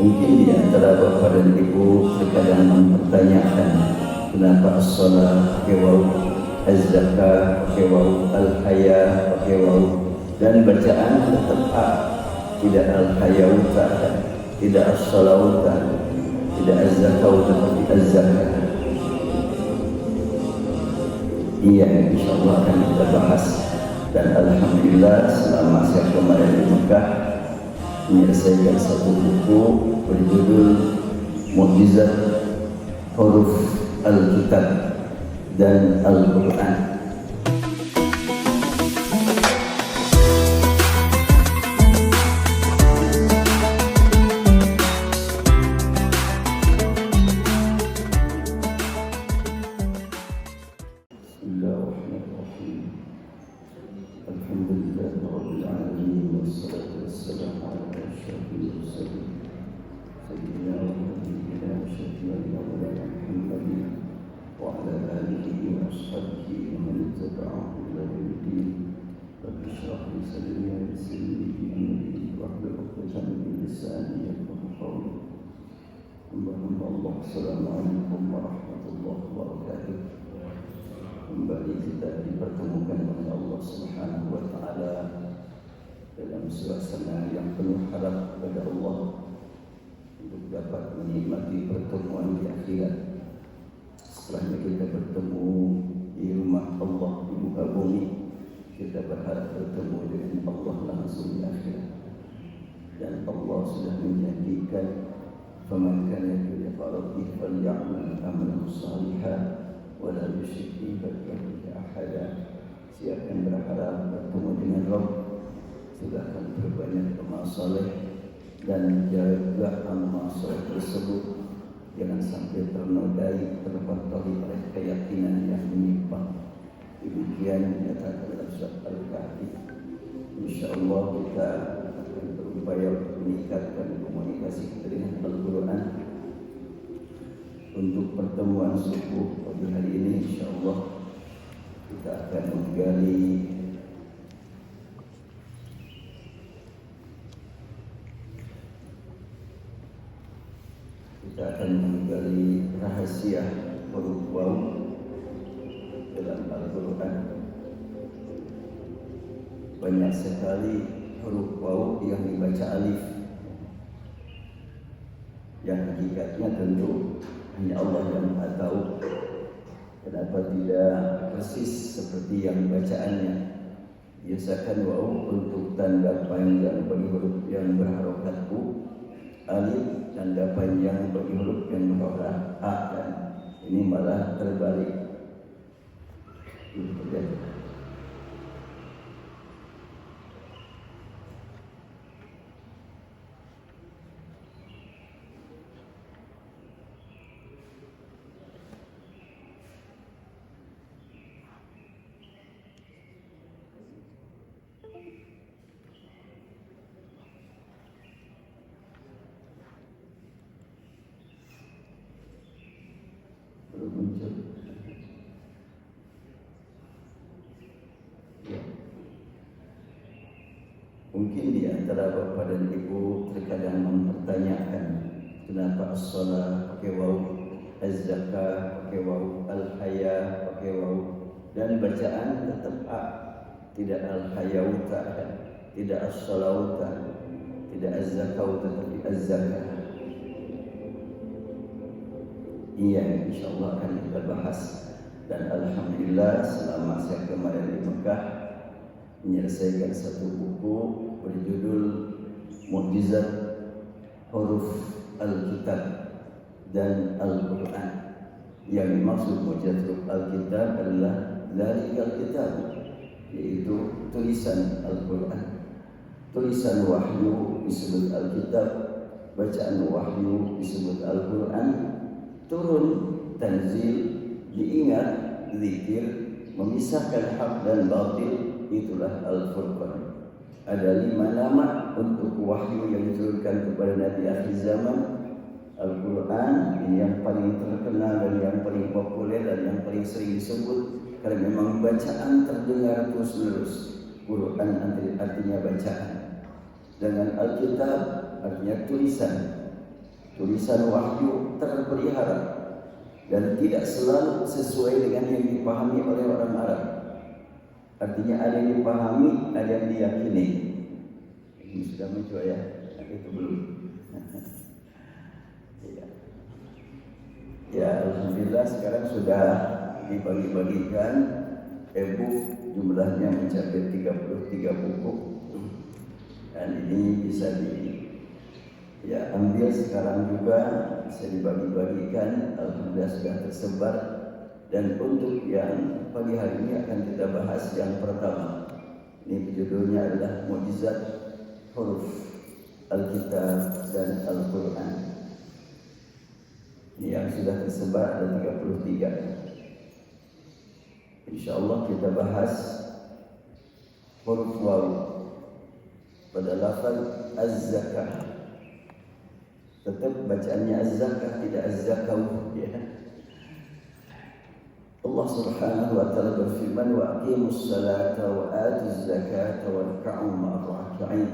Mungkin di antara bapak dan ibu terkadang mempertanyakan kenapa as-shalah pakai waw, az-zakah pakai waw, al-haya pakai waw, dan bacaan tetap a, tidak al-hayauta, tidak as-salawta, tidak az-zakauta, tapi az-zakah. Iya, insyaallah akan kita bahas. Dan alhamdulillah selama saya kemarin di Mekah menyelesaikan satu buku berjudul Mukjizat Huruf Alkitab dan Al-Quran. Assalamualaikum warahmatullahi wabarakatuh. Kembali kita dipertemukan oleh Allah Subhanahu wa taala dalam suasana yang penuh harap kepada Allah untuk dapat menikmati pertemuan di akhirat. Setelahnya kita bertemu di rumah Allah di muka bumi, kita berharap bertemu dengan Allah langsung di akhirat. Dan Allah sudah menjanjikan فَمَنْ كَانَ يَرْجُو لِقَاءَ رَبِّهِ فَلْيَعْمَلْ عَمَلًا صَالِحًا وَلَا يُشْرِكْ بِعِبَادَةِ أَحَدًا. Siapa yang berharap bertemu dengan Rabb, silakan berbanyak amal saleh dan jaga amal saleh tersebut jangan sampai ternodai, terkotori oleh keyakinan yang menyimpang. Demikian nyatakan dalam surat Al-Kahfi. Insyaallah kita akan berupaya meningkatkan komunikasi kita dengan Al-Quran. Untuk pertemuan subuh pada hari ini insyaallah kita akan menggali rahasia huruf waw dalam Al-Quran. Banyak sekali huruf waw yang dibaca alif, yang hakikatnya tentu hanya Allah yang Maha tahu kenapa tidak persis seperti yang bacaannya. Biasakan waw untuk tanda panjang bagi huruf yang berharokat u, alif tanda panjang bagi huruf yang berharokat a, dan ini malah terbalik. Mungkin di antara bapak dan ibu terkadang mempertanyakan kenapa as-shalah pakai waw, az-zakah pakai waw, al-haya pakai waw, dan bacaan tetap a, tidak al-hayauta, tidak as-salawta, tidak az-zakauta, tapi az-zakah. Iya, insyaallah akan kita bahas. Dan alhamdulillah selama saya kemarin di Mekah menyelesaikan satu buku berjudul Mukjizat Huruf Alkitab dan Al-Quran. Yang dimaksud mukjizat huruf Alkitab adalah Dzalikal Kitab, yaitu tulisan Al-Quran. Tulisan wahyu disebut Alkitab, bacaan wahyu disebut Al-Quran, turun tanzil, diingat, zikir, memisahkan hak dan batil, itulah Al-Furqan. Ada 5 nama untuk wahyu yang diturunkan kepada Nabi akhir zaman. Al-Quran ini yang paling terkenal dan yang paling populer dan yang paling sering disebut karena memang bacaan terdengar terus-menerus. Quran artinya bacaan. Dengan Alkitab artinya tulisan. tulisan wahyu terpelihara dan tidak selalu sesuai dengan yang dipahami oleh orang Arab. Artinya ada yang dipahami, ada yang diyakini. Ini sudah muncul ya, itu belum. Ya, alhamdulillah sekarang sudah dibagi-bagikan e-book, jumlahnya mencapai 33 buku. Dan ini bisa ambil sekarang juga, bisa dibagi-bagikan. Alhamdulillah sudah tersebar. Dan untuk yang pagi hari ini akan kita bahas yang pertama. Ini judulnya adalah Mukjizat Huruf Alkitab dan Al-Quran. Ini yang sudah tersebar ada 33. InsyaAllah kita bahas huruf waw pada lafaz az-zakah. Tetap bacaannya az-zakah, tidak az-zakaw, ya. Allah Subhanahu wa taala berfirman, wa aqimus salata wa atuz zakata warka'u ma'ar raki'in.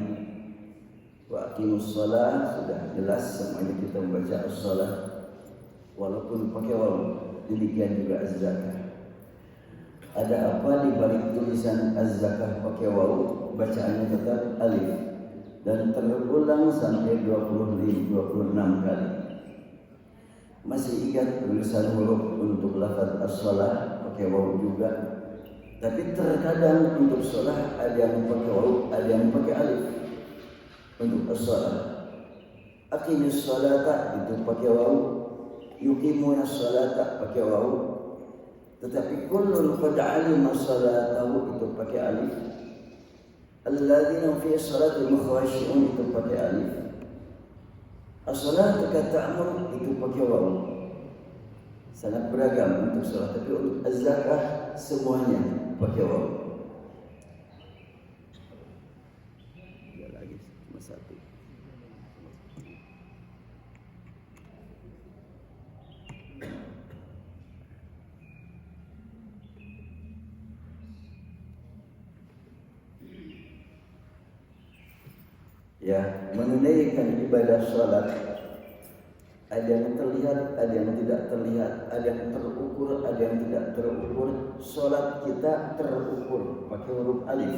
Wa aqimus salat, sudah jelas semuanya kita membaca as-salat walaupun pakai waw. Demikian juga az-zakah. Ada apa di balik tulisan az-zakah pakai waw? Bacaannya tetap alif dan terulang sampai 26 kali. Masih ingat tulisan huruf untuk lafaz as-shalah pakai waw juga. Tapi terkadang untuk shalah ada yang pakai waw, ada yang pakai alif. Untuk as-shalah, aqimus salata itu pakai waw, yuqimuna salata pakai waw. Tetapi kullun qad 'alima salatahu itu pakai alif. Alladzina fi salatil khashi'un itu pakai alif. As-salatu kata'mur itu pakai waw. Sangat beragam untuk salat, tapi untuk az-zakah semuanya pakai waw. Ya lagi cuma satu. Ya, menunaikan ibadah salat ada yang terlihat, ada yang tidak terlihat, ada yang terukur, ada yang tidak terukur. Salat kita terukur pakai huruf alif.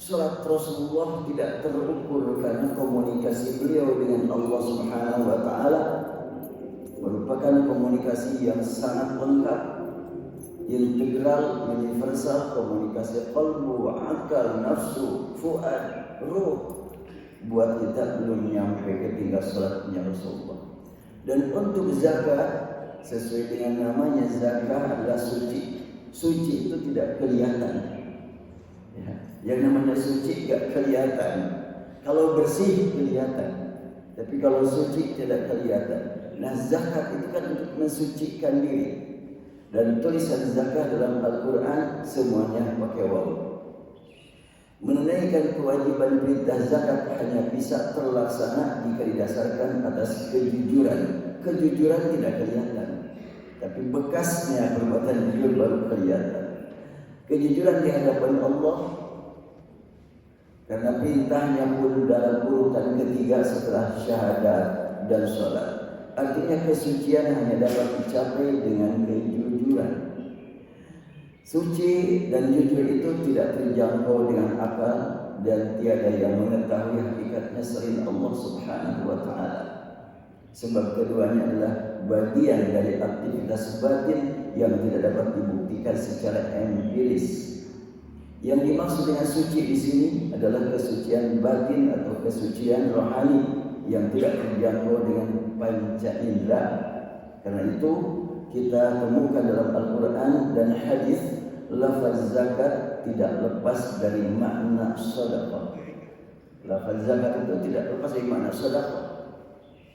Salat Rasulullah tidak terukur karena komunikasi beliau dengan Allah Subhanahu wa taala merupakan komunikasi yang sangat lengkap, integral, universal, komunikasi qalbu, akal, nafsu, fuad, ruh. Buat kita belum nyampe ketika salatnya Rasulullah. Dan untuk zakat sesuai dengan namanya, zakat adalah suci. Suci itu tidak kelihatan. Ya, yang namanya suci tidak kelihatan. Kalau bersih kelihatan, tapi kalau suci tidak kelihatan. Nah, zakat itu kan untuk mensucikan diri. Dan tulisan zakat dalam Al-Quran semuanya pakai waw. Menunaikan kewajiban perintah zakat hanya bisa terlaksana jika didasarkan atas kejujuran. Kejujuran tidak kelihatan, tapi bekasnya perbuatan jujur baru kelihatan. Kejujuran di hadapan Allah, karena perintahnya pun dalam urutan ketiga setelah syahadat dan sholat. Artinya kesucian hanya dapat dicapai dengan kejujuran. Suci dan jujur itu tidak terjangkau dengan akal dan tiada yang mengetahui hakikatnya selain Allah Subhanahu wa taala. Sebab keduanya adalah bagian dari aktivitas batin yang tidak dapat dibuktikan secara empiris. Yang dimaksud dengan suci di sini adalah kesucian batin atau kesucian rohani yang tidak terjangkau dengan panca indera. Karena itu kita temukan dalam Al-Quran dan hadis, lafaz zakat tidak lepas dari makna sedekah. Lafaz zakat itu tidak lepas dari makna sedekah.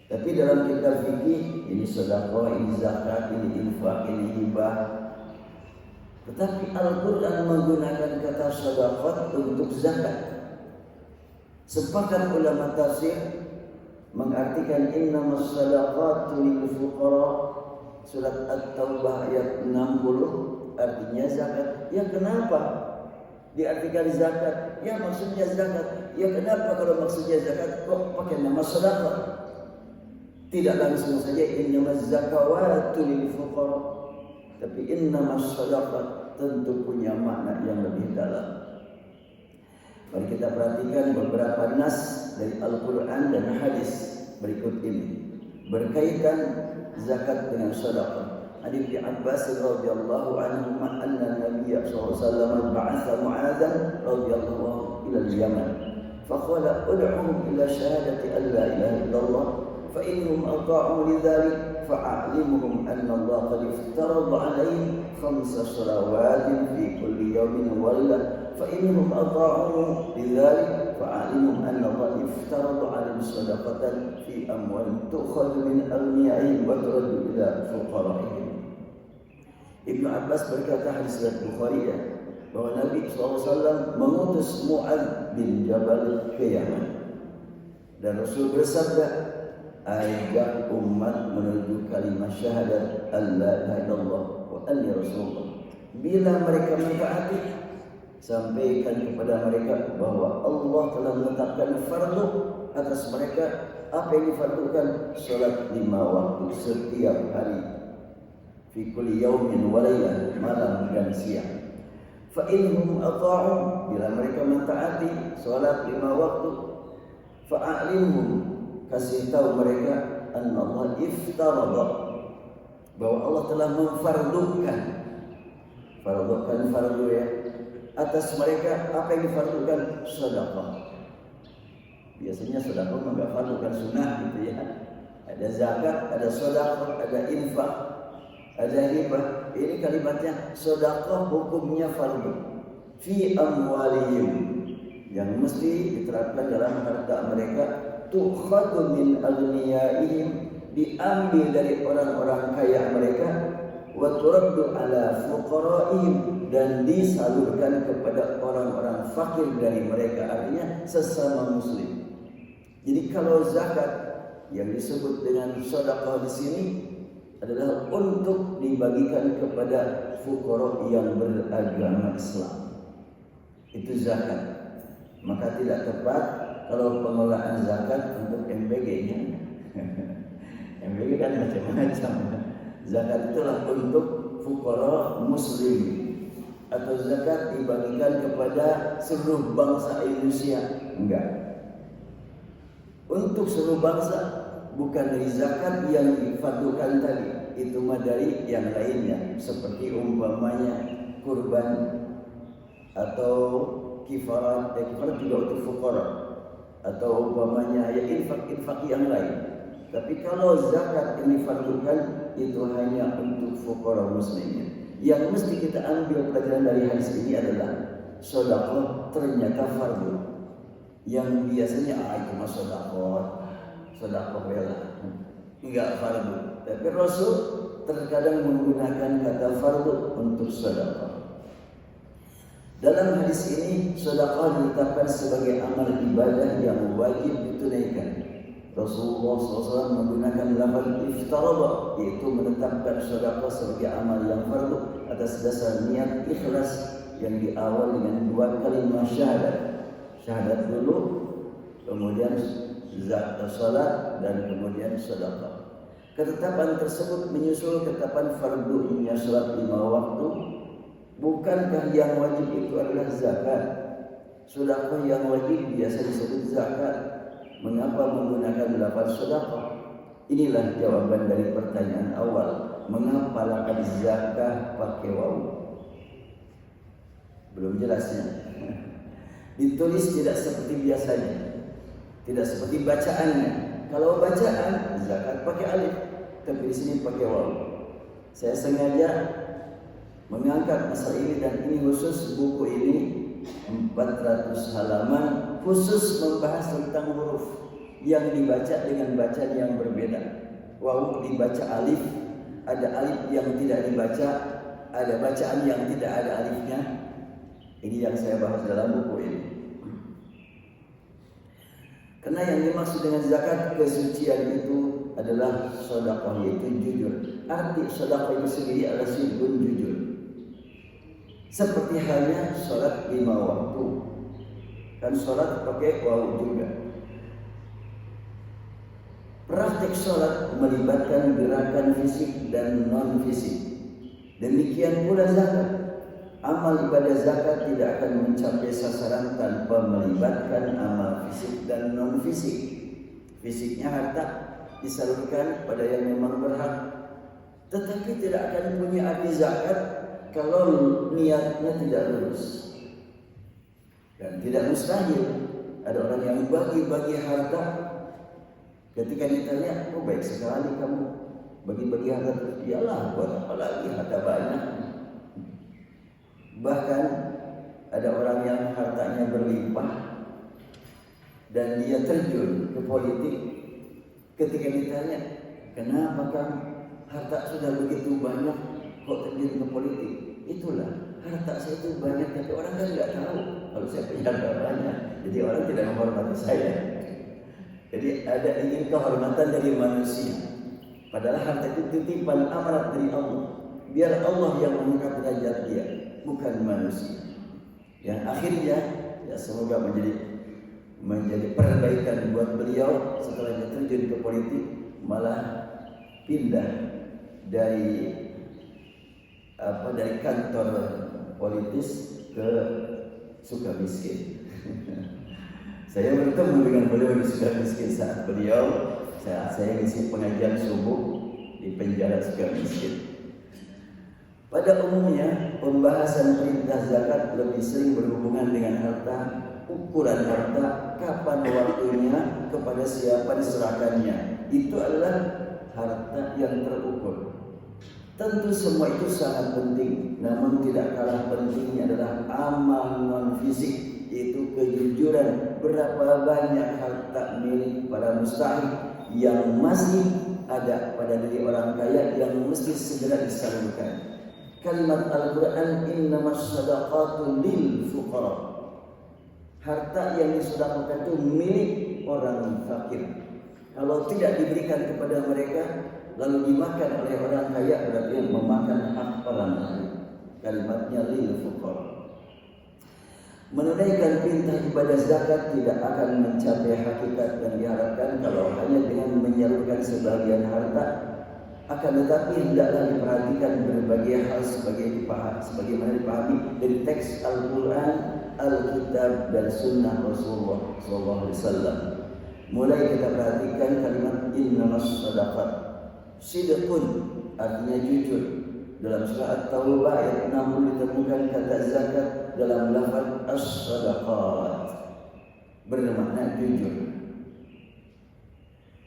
Tapi dalam kitab fikih, ini sedekah, ini zakat, ini infak, ini hibah. Tetapi Al-Quran menggunakan kata sedekah untuk zakat. Sepakat ulama tafsir mengartikan innamas sadaqatu lil fuqara. Surat At-Taubah ayat 60 artinya zakat. Ya kenapa diartikan zakat? Ya maksudnya zakat. Ya kenapa kalau maksudnya zakat kok pakai nama sedekah? Tidak langsung saja innamas zakawatu lil fuqara, tapi innamas shadaqat tentu punya makna yang lebih dalam. Mari kita perhatikan beberapa nas dari Al-Quran dan hadis berikut ini berkaitan zakat dengan sedekah. Hadis Ibnu Abbas radhiyallahu anhu anna Nabi sallallahu alaihi wasallam ba'atha Mu'adzan radhiyallahu anhu ila al-Yaman faqala ud'uhum ila syahadati an la ilaha illallah fa innahum ata'u lidzalik fa'alimhum anna Allah qad iftarada 'alaihim khamsa salawatin fi kulli yawmin wa lailah فإنهم أطاعوا لذلك فعلموا أن الله افترض عليهم صدقة في أموال تؤخذ من أغنيائهم وترد إلى فقرائهم. Ibnu Abbas berkata hadis riwayat Bukhari bahwa Nabi SAW mengutus Mu'adz bin Jabal ke Yaman dan Rasul bersabda, ajak umat menuju kalimat syahadat Allah la ilaha illallah wa anni rasulullah. Bila mereka mentaati, sampaikan kepada mereka bahwa Allah telah menetapkan fardu atas mereka. Apa yang difardukan? Salat 5 waktu setiap hari, fi kulli yaumin wa lailah, malam dan siang. Fa innahum ata'u, bila mereka mentaati salat 5 waktu, fa a'limhum, kasih tahu mereka, anna Allah iftarada, bahwa Allah telah memfardukan fardu ya atas mereka. Apa yang difardukan? Sedekah. Biasanya sedekah enggak fardu, kan sunnah gitu ya. Ada zakat, ada sedekah, ada infak, ada hibah. Ini kalimatnya sedekah, hukumnya fardu. Fi amwalihim, yang mesti diterapkan dalam harta mereka. Tukhadu min aghniyaihim, diambil dari orang-orang kaya mereka. Wa turaddu ala fuqaraihim, dan disalurkan kepada orang-orang fakir dari mereka, artinya sesama muslim. Jadi kalau zakat yang disebut dengan sedekah di sini adalah untuk dibagikan kepada fuqara yang beragama Islam. Itu zakat. Maka tidak tepat kalau pengelolaan zakat untuk MBG-nya. MBG kan macam-macam. Zakat itulah untuk fuqara muslim, atau zakat dibagikan kepada seluruh bangsa Indonesia. Enggak. Untuk seluruh bangsa, bukan dari zakat yang difardukan tadi, itu mah dari yang lainnya, seperti umpamanya kurban atau kifarat. Kifarat juga untuk fuqara, atau umpamanya ya infak yang lain. Tapi kalau zakat yang difardukan itu hanya untuk fuqara muslimin. Yang mesti kita ambil pelajaran dari hadis ini adalah sedekah ternyata fardu. Yang biasanya itu mah sedekah bela, enggak fardu. Tapi Rasul terkadang menggunakan kata fardu untuk sedekah. Dalam hadis ini sedekah ditetapkan sebagai amal ibadah yang wajib ditunaikan. Rasulullah SAW menggunakan lafaz iftarada, yaitu menetapkan sedekah sebagai amal yang fardu atas dasar niat ikhlas yang diawali dengan 2 kalimat syahadat. Syahadat dulu, kemudian zakat, salat, dan kemudian sedekah. Ketetapan tersebut menyusul ketetapan fardunya salat 5 waktu. Bukankah yang wajib itu adalah zakat? Sedekah yang wajib biasa disebut zakat. Mengapa menggunakan lafaz sedekah? Inilah jawaban dari pertanyaan awal. Mengapa lafaz zakah pakai waw? Belum jelasnya. Ditulis tidak seperti biasanya, tidak seperti bacaannya. Kalau bacaan zakat pakai alif, tapi di sini pakai waw. Saya sengaja mengangkat masalah ini, dan ini khusus buku ini 400 halaman khusus membahas tentang huruf yang dibaca dengan bacaan yang berbeda. Waw dibaca alif, ada alif yang tidak dibaca, ada bacaan yang tidak ada alifnya. Ini yang saya bahas dalam buku ini. Karena yang dimaksud dengan zakat kesucian itu adalah sedekah, yaitu jujur. Arti sedekah itu sendiri adalah sidqun, jujur. Seperti halnya sholat 5 waktu, kan sholat pakai waw juga. Praktik sholat melibatkan gerakan fisik dan non-fisik. Demikian pula zakat. Amal ibadah zakat tidak akan mencapai sasaran tanpa melibatkan amal fisik dan non-fisik. Fisiknya harta disalurkan pada yang memang berhak, tetapi tidak akan punya arti zakat kalau niatnya tidak lurus. Dan tidak mustahil ada orang yang bagi-bagi harta. Ketika ditanya, oh baik sekali kamu bagi-bagi harta, iyalah buat apa lagi harta banyak. Bahkan ada orang yang hartanya berlimpah dan dia terjun ke politik. Ketika ditanya, kenapa kamu harta sudah begitu banyak kok terjun ke politik? Itulah, harta saya itu banyak tapi orang kan tidak tahu kalau saya punya harta banyak. Jadi orang tidak menghormati saya. Jadi ada ingin kehormatan dari manusia. Padahal harta itu titipan amanat dari Allah. Biar Allah yang mengangkat derajat dia, bukan manusia. Yang akhirnya ya semoga menjadi perbaikan buat beliau setelah dia terjun ke politik, malah pindah dari kantor politis ke Sukamiskin. Saya bertemu dengan beliau di Sukamiskin saat saya ngisi pengajian subuh di penjara Sukamiskin. Pada umumnya pembahasan perintah zakat lebih sering berhubungan dengan harta, ukuran harta, kapan waktunya, kepada siapa diserahkannya. Itu adalah harta yang terukur. Tentu semua itu sangat penting, namun tidak kalah pentingnya adalah amal non-fisik, yaitu kejujuran. Berapa banyak harta milik para mustahik yang masih ada pada diri orang kaya yang mesti segera disalurkan. Kalimat Al-Quran, innamas sadaqatu lil fuqara. Harta yang disedekahkan itu milik orang fakir. Kalau tidak diberikan kepada mereka lalu dimakan oleh orang kaya, berarti memakan hak orang lain. Kalimatnya lil fuqara. Menunaikan perintah ibadah zakat tidak akan mencapai hakikat yang diharapkan kalau hanya dengan menyalurkan sebagian harta. Akan tetapi hendaklah diperhatikan berbagai hal sebagaimana dipahami dari teks Al-Quran, Al-Kitab dan Sunnah Rasulullah SAW. Mulai kita perhatikan kalimat innamas sadaqat. Sidqun artinya jujur. Dalam surah At-Taubah ayat 60 ditemukan kata zakat dalam lafaz as-sadaqat, bermakna jujur.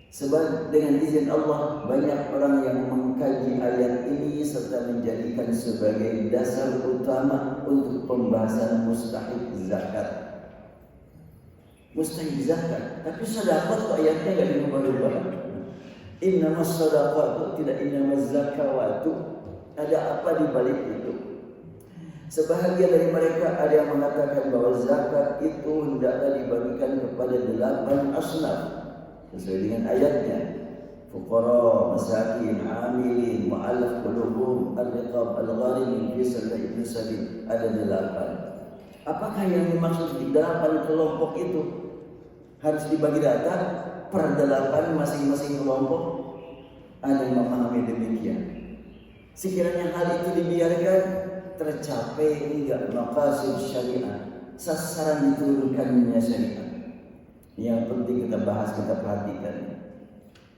Sebab dengan izin Allah banyak orang yang mengkaji ayat ini serta menjadikan sebagai dasar utama untuk pembahasan mustahik zakat. Mustahik zakat, tapi sedekah kok ayatnya enggak diubah-ubah. Innamas sadaqatu, tidak innamas zakawatu. Ada apa di balik itu? Sebahagian dari mereka ada yang mengatakan bahwa zakat itu hendaklah dibagikan kepada 8 asnaf sesuai dengan ayatnya. Fuqara, masakin, amilin, mu'allaf qulubuhum, al-riqab, al-gharimin, fi sabilillah sabil. Ada 8. Apakah yang dimaksud di 8 kelompok itu harus dibagi data per 8 masing-masing kelompok? Ada yang memahami demikian. Sekiranya hal itu dibiarkan, tercapai enggak maqasid syariah, sasaran diturunkannya syariat. Yang penting kita bahas, kita perhatikan.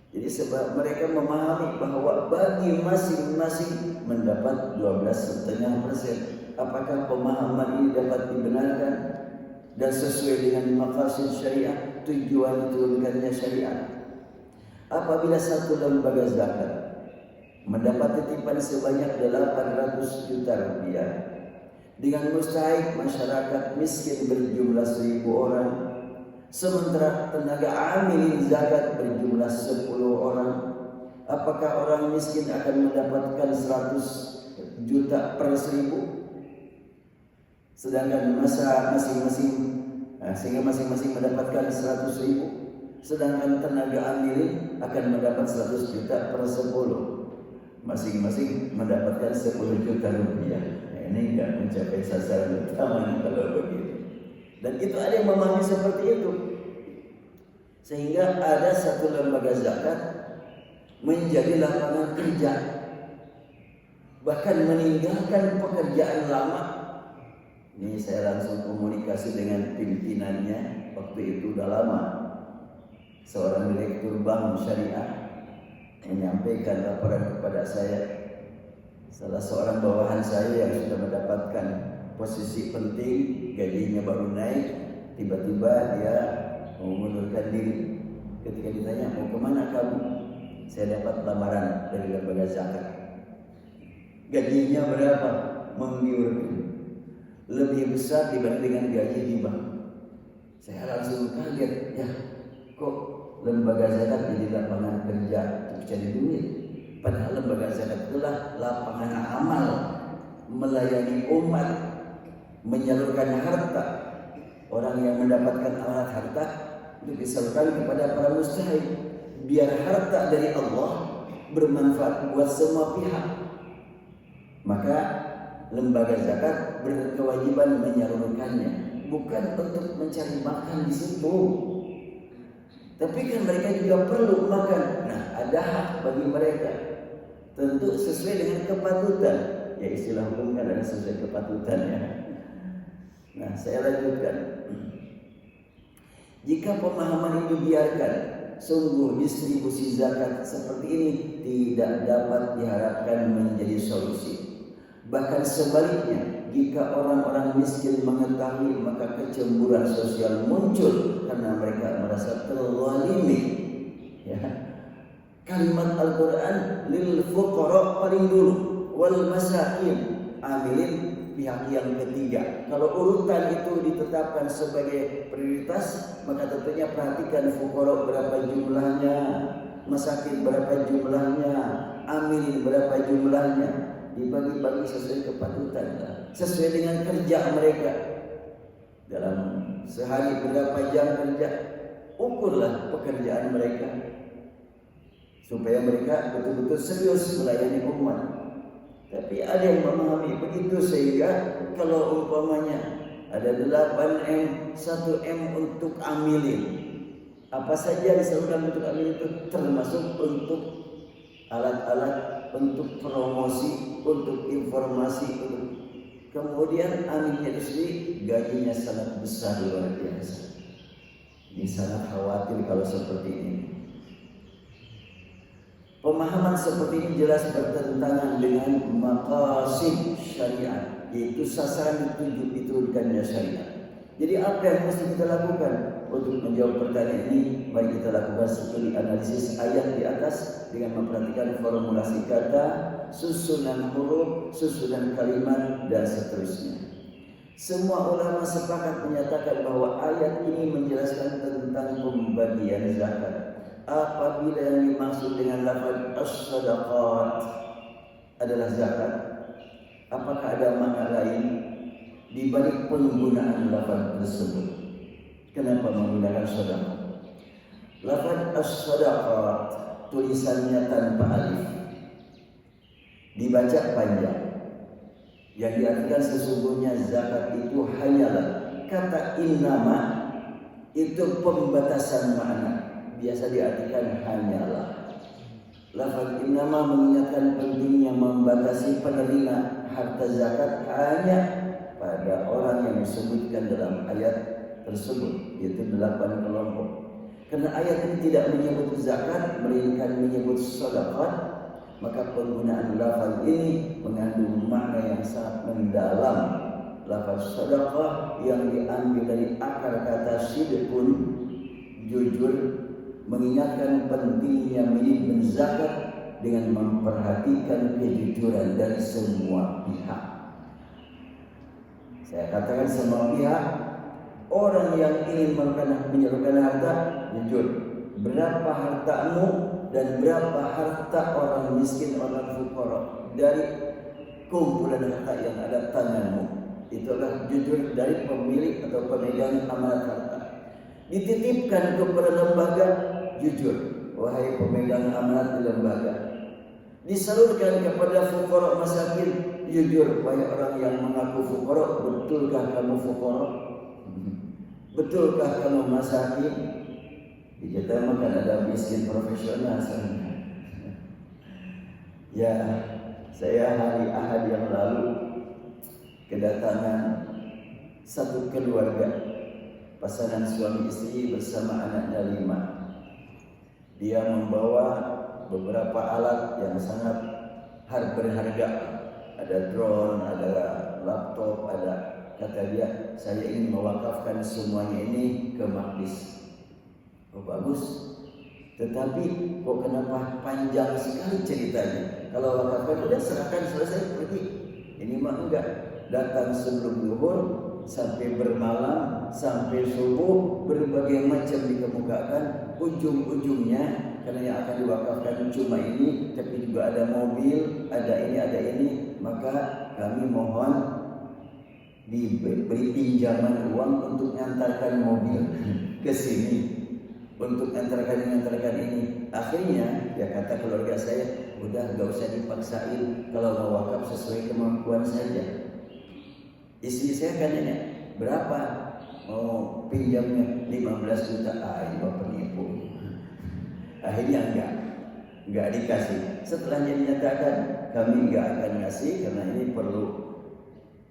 Jadi sebab mereka memahami bahwa bagi masing-masing mendapat 12,5%. Apakah pemahaman ini dapat dibenarkan dan sesuai dengan maqasid syariah, tujuan diturunkannya syariat? Apabila satu lembaga zakat mendapat titipan sebanyak 800 juta rupiah dengan mustahik masyarakat miskin berjumlah 1.000 orang, sementara tenaga amilin zakat berjumlah 10 orang, apakah orang miskin akan mendapatkan 100 juta per 1.000? Sedangkan masa masing-masing sehingga masing-masing mendapatkan 100.000, sedangkan tenaga amilin akan mendapat 100 juta per 10. Masing-masing mendapatkan 10 juta rupiah. Nah, ini enggak mencapai sasaran utama kalau begitu. Dan itu ada yang memahami seperti itu. Sehingga ada satu lembaga zakat menjadi lapangan kerja, bahkan meninggalkan pekerjaan lama. Ini saya langsung komunikasi dengan pimpinannya, waktu itu udah lama. Seorang direktur bank syariah menyampaikan laporan kepada saya, salah seorang bawahan saya yang sudah mendapatkan posisi penting, gajinya baru naik, tiba-tiba dia mengundurkan diri. Ketika ditanya, mau kemana kamu? Saya dapat lamaran dari lembaga zakat. Gajinya berapa? Menggiurkan, lebih besar dibanding gaji di bank. Saya langsung kaget, ya kok lembaga zakat jadi lapangan kerja untuk cari duit? Padahal lembaga zakat itulah lapangan amal, melayani umat, menyalurkan harta. Orang yang mendapatkan amanat harta itu disalurkan kepada para mustahik, biar harta dari Allah bermanfaat buat semua pihak. Maka lembaga zakat berkewajiban menyalurkannya, bukan untuk mencari makan di situ. Tapi kan mereka juga perlu makan. Nah, ada hak bagi mereka, tentu sesuai dengan kepatutan. Ya, istilah hukum kan ada sesuai kepatutannya. Nah, saya lanjutkan. Jika pemahaman ini dibiarkan, sungguh distribusi zakat seperti ini tidak dapat diharapkan menjadi solusi. Bahkan sebaliknya, jika orang-orang miskin mengetahui, maka kecemburuan sosial muncul karena mereka merasa terzalimi. Ya. Kalimat Al-Quran lil fuqara paling dulu, wal masakin amilin pihak yang ketiga. Kalau urutan itu ditetapkan sebagai prioritas, maka tentunya perhatikan fuqara berapa jumlahnya, masakin berapa jumlahnya, amilin berapa jumlahnya. Dibagi-bagi sesuai kepatutan, sesuai dengan kerja mereka. Dalam sehari berapa jam kerja, ukurlah pekerjaan mereka supaya mereka betul-betul serius melayani umat. Tapi ada yang memahami begitu, sehingga kalau umpamanya ada 8M, 1M untuk amilin, apa saja disalurkan untuk amilin itu, termasuk untuk alat-alat, untuk promosi, untuk informasi, kemudian aminnya itu sendiri gajinya sangat besar, luar biasa. Ini sangat khawatir kalau seperti ini. Pemahaman seperti ini jelas bertentangan dengan maqasid syariat, yaitu sasaran diturunkannya syariat. Jadi apa yang mesti kita lakukan? Untuk menjawab pertanyaan ini, mari kita lakukan studi analisis ayat di atas dengan memperhatikan formulasi kata, susunan huruf, susunan kalimat, dan seterusnya. Semua ulama sepakat menyatakan bahwa ayat ini menjelaskan tentang pembagian zakat. Apabila yang dimaksud dengan lafaz as-sadaqat adalah zakat, apakah ada makna lain di balik penggunaan lafaz tersebut? Kenapa menggunakan sedekah? Lafaz as-sadaqat tulisannya tanpa alif, dibaca panjang, yang diartikan sesungguhnya zakat itu hanyalah. Kata innama itu pembatasan makna, biasa diartikan hanyalah. Lafaz innama mengingatkan pentingnya membatasi penerima harta zakat hanya pada orang yang disebutkan dalam ayat tersebut, yaitu 8 kelompok. Karena ayat ini tidak menyebut zakat, melainkan menyebut sedekah, maka penggunaan lafaz ini mengandung makna yang sangat mendalam. Lafaz sedekah yang diambil dari akar kata sidqun, jujur, mengingatkan pentingnya menyiapkan zakat dengan memperhatikan kejujuran dari semua pihak. Saya katakan semua pihak. Orang yang ingin menyalurkan harta, jujur, berapa hartamu dan berapa harta orang miskin, orang fuqara dari kumpulan harta yang ada tanganmu. Itulah jujur dari pemilik atau pemegang amanat harta. Dititipkan kepada lembaga, jujur, wahai pemegang amanat di lembaga. Disalurkan kepada fuqara masakin, jujur, wahai orang yang mengaku fuqara, betulkah kamu fuqara? Betulkah kamu masakin? Di kita makan ada miskin profesional sebenarnya. Ya, saya hari Ahad yang lalu kedatangan satu keluarga, pasangan suami istri bersama anaknya 5. Dia membawa beberapa alat yang sangat berharga. Ada drone, ada laptop, ada. Kata dia, saya ingin mewakafkan semuanya ini ke Maqdis. Oh bagus. Tetapi kok kenapa panjang sekali ceritanya? Kalau wakafkan udah serahkan selesai pergi. Ini mah enggak. Datang sebelum zuhur sampai bermalam sampai subuh, berbagai macam dikemukakan. Ujung-ujungnya karena yang akan diwakafkan cuma ini, tapi juga ada mobil, ada ini. Maka kami mohon diberi pinjaman uang untuk mengantarkan mobil ke sini. Untuk mengantarkan ini. Akhirnya dia kata keluarga saya, udah gak usah dipaksain, kalau mau wakaf sesuai kemampuan saja. Istri saya kan nanya, berapa mau pinjamnya? 15 juta. Ini penipu. Akhirnya enggak dikasih. Setelah dinyatakan kami enggak akan ngasih karena ini perlu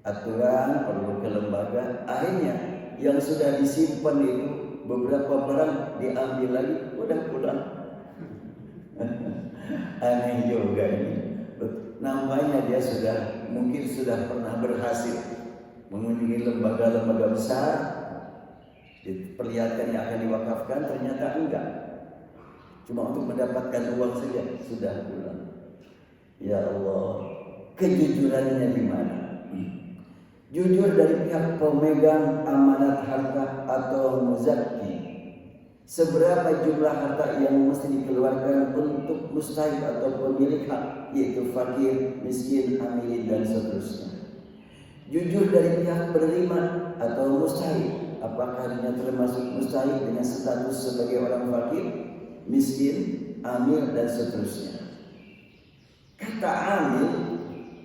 aturan, perlu ke lembaga. Akhirnya yang sudah disimpan itu beberapa barang diambil lagi, udah pulang. Aneh juga ini. Nampaknya dia mungkin sudah pernah berhasil mengunjungi lembaga-lembaga besar, diperlihatkan yang akan diwakafkan, ternyata enggak. Cuma untuk mendapatkan uang saja sudah pulang. Ya Allah, kejujurannya di mana? Jujur dari pihak pemegang amanat harta atau muzakki. Seberapa jumlah harta yang mesti dikeluarkan untuk mustahik atau pemilik hak, yaitu fakir, miskin, amilin dan seterusnya. Jujur dari pihak penerima atau mustahik, apakah dia termasuk mustahik dengan status sebagai orang fakir, miskin, amil dan seterusnya. Kata amil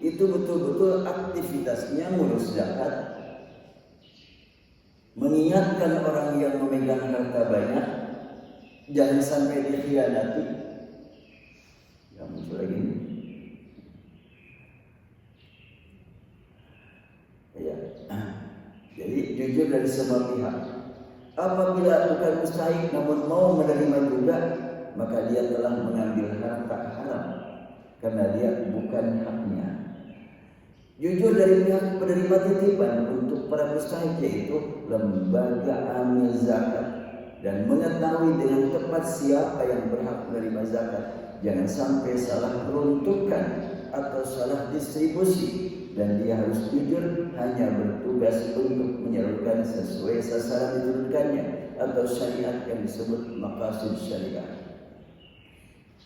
itu betul-betul aktivitasnya ngurus zakat, mengingatkan orang yang memegang harta banyak, jangan sampai dikhianati. Ya muncul lagi nih. Ya. Jadi jujur dari semua pihak. Apabila bukan mustahik namun mau menerima juga, maka dia telah mengambil harta haram karena dia bukan haknya. Jujur dari pihak penerima titipan untuk para mustahik, yaitu lembaga amil zakat, dan mengetahui dengan tepat siapa yang berhak menerima zakat. Jangan sampai salah peruntukan atau salah distribusi, dan dia harus jujur hanya bertugas untuk menyalurkan sesuai sasaran diturunkannya atau syariat yang disebut maqasid syariah.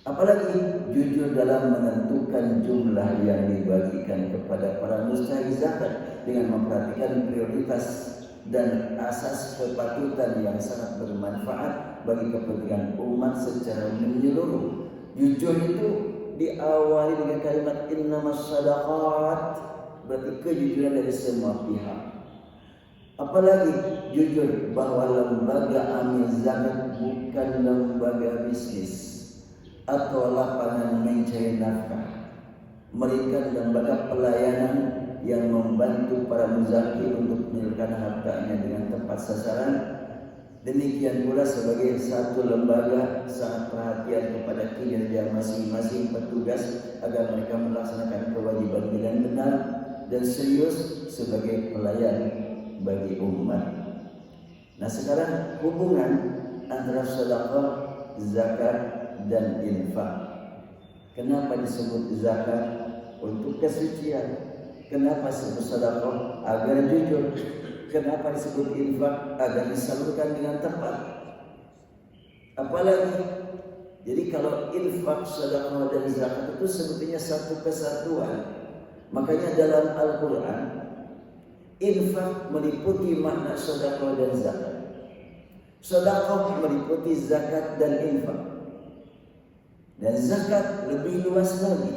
Apalagi jujur dalam menentukan jumlah yang dibagikan kepada para mustahik zakat dengan memperhatikan prioritas dan asas kepatutan yang sangat bermanfaat bagi kepentingan umat secara menyeluruh. Jujur itu diawali dengan kalimat innamas shadaqat, berarti kejujuran dari semua pihak. Apalagi jujur bahwa lembaga amil zakat bukan lembaga bisnis atau lapangan mencari nafkah, melainkan lembaga pelayanan yang membantu para muzaki untuk menyalurkan hartanya dengan tepat sasaran. Demikian pula sebagai satu lembaga sangat perhatian kepada kinerja masing-masing petugas agar mereka melaksanakan kewajiban dengan benar dan serius sebagai pelayan bagi umat. Nah sekarang hubungan antara sedekah, zakat dan infak. Kenapa disebut zakat? Untuk kesucian. Kenapa disebut sedekah? Agar jujur. Kenapa disebut infak? Agar disalurkan dengan tepat. Apalagi, jadi kalau infak, sedekah dan zakat itu sebetulnya satu kesatuan. Makanya dalam Al-Quran, infak meliputi makna sedekah dan zakat. Sedekah meliputi zakat dan infak. Dan zakat lebih luas lagi.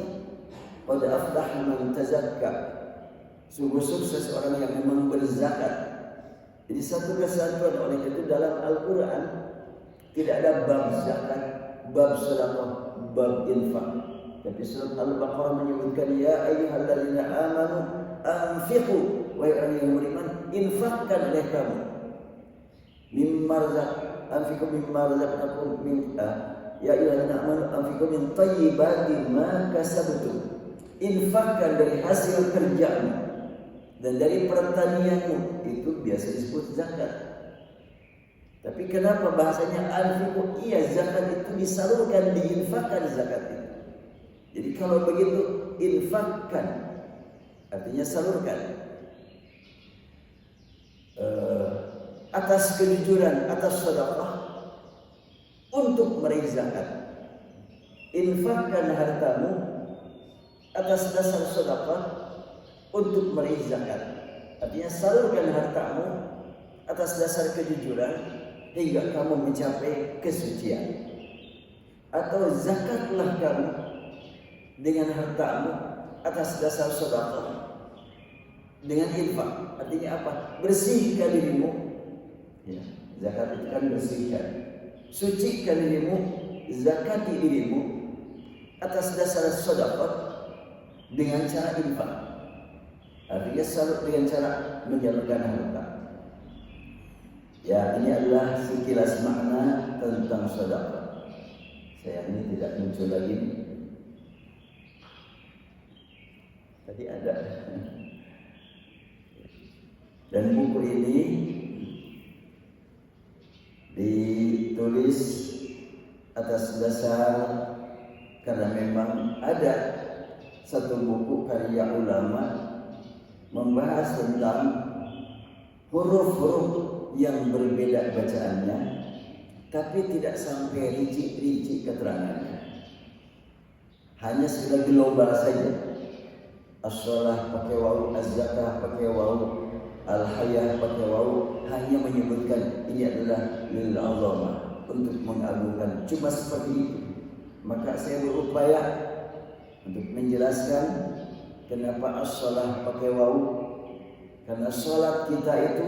Qad aflaha man tazakka. Sungguh sukses orang yang memang berzakat. Jadi satu kesatuan. Oleh itu dalam Al-Quran Tidak ada bab zakat, bab sedekah, bab infak. Tapi surat Al-Baqarah menyebutkan ya ayyuhalladzina amanu anfiqu, wahai orang yang beriman, infakkan oleh kamu. Anfiqu mimma razaqnakum min ya ayyuhalladzina amanu anfiqu min thayyibati ma kasabtum. Infakkan dari hasil kerjamu dan dari pertanianmu, itu biasa disebut zakat. Tapi kenapa bahasanya anfiqu? Iya, zakat itu disalurkan, diinfakkan zakat itu. Jadi kalau begitu infakkan artinya salurkan atas kejujuran, atas sedekah untuk meraih zakat. Infakkan hartamu atas dasar sedekah untuk meraih zakat. Artinya salurkan hartamu atas dasar kejujuran hingga kamu mencapai kesucian. Atau zakatlah kamu dengan hartamu atas dasar sedekah dengan infak. Artinya apa? Bersihkan dirimu. Ya, zakat itu kan bersihkan. Sucikan dirimu, zakati dirimu atas dasar sedekah dengan cara infak. Artinya salur dengan cara menyalurkan harta. Ya, ini adalah sekilas makna tentang sedekah. Saya ini tidak muncul lagi. Tadi ada. Dan buku ini ditulis atas dasar karena memang ada satu buku karya ulama membahas tentang huruf-huruf yang berbeda bacaannya, tapi tidak sampai rinci-rinci keterangannya. Hanya sekedar global saja. As-shalah pakai wawu, az-zakah pakai wawu, al-hayah pakai wawu, hanya menyebutkan ini adalah lil azamah, untuk mengagungkan. Cuma seperti itu. Maka saya berupaya untuk menjelaskan kenapa as-shalah pakai wawu. Karena salat kita itu